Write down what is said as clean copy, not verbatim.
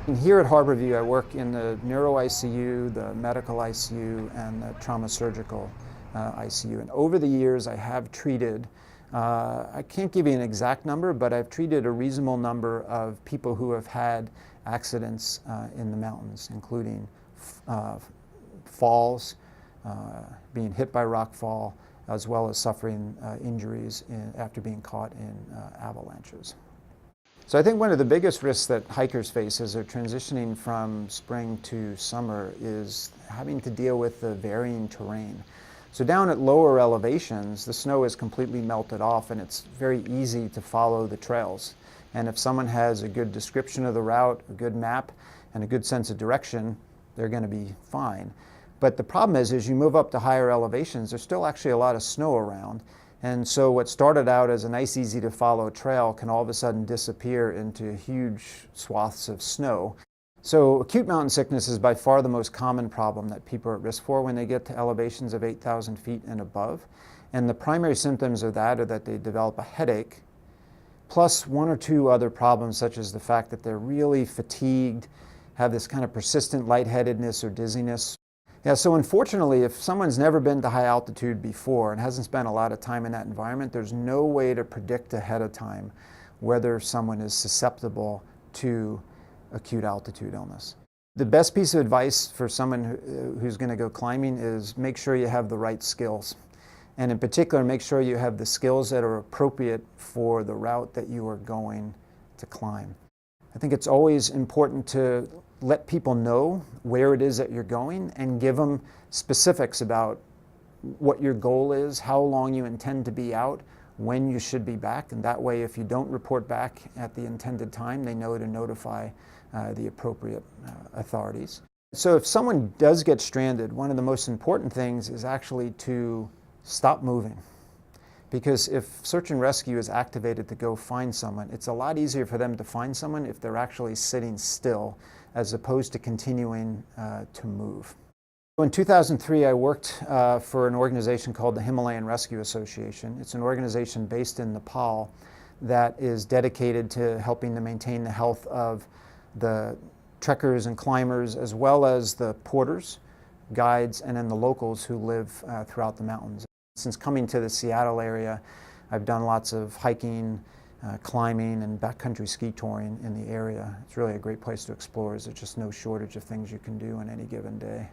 And here at Harborview, I work in the neuro ICU, the medical ICU, and the trauma surgical ICU. And over the years, I have treated, I can't give you an exact number, but I've treated a reasonable number of people who have had accidents in the mountains, including falls, being hit by rock fall, as well as suffering injuries after being caught in avalanches. So I think one of the biggest risks that hikers face as they're transitioning from spring to summer is having to deal with the varying terrain. So down at lower elevations, the snow is completely melted off and it's very easy to follow the trails. And if someone has a good description of the route, a good map, and a good sense of direction, they're going to be fine. But the problem is, as you move up to higher elevations, there's still actually a lot of snow around. And so what started out as a nice, easy to follow trail can all of a sudden disappear into huge swaths of snow. So acute mountain sickness is by far the most common problem that people are at risk for when they get to elevations of 8,000 feet and above. And the primary symptoms of that are that they develop a headache, plus one or two other problems, such as the fact that they're really fatigued, have this kind of persistent lightheadedness or dizziness. Yeah, so unfortunately, if someone's never been to high altitude before and hasn't spent a lot of time in that environment, there's no way to predict ahead of time whether someone is susceptible to acute altitude illness. The best piece of advice for someone who's going to go climbing is make sure you have the right skills. And in particular, make sure you have the skills that are appropriate for the route that you are going to climb. I think it's always important to let people know where it is that you're going and give them specifics about what your goal is, how long you intend to be out, when you should be back. And that way, if you don't report back at the intended time, they know to notify the appropriate authorities. So if someone does get stranded, one of the most important things is actually to stop moving. Because if search and rescue is activated to go find someone, it's a lot easier for them to find someone if they're actually sitting still as opposed to continuing to move. In 2003, I worked for an organization called the Himalayan Rescue Association. It's an organization based in Nepal that is dedicated to helping to maintain the health of the trekkers and climbers, as well as the porters, guides, and then the locals who live throughout the mountains. Since coming to the Seattle area, I've done lots of hiking, climbing, and backcountry ski touring in the area. It's really a great place to explore. There's just no shortage of things you can do on any given day.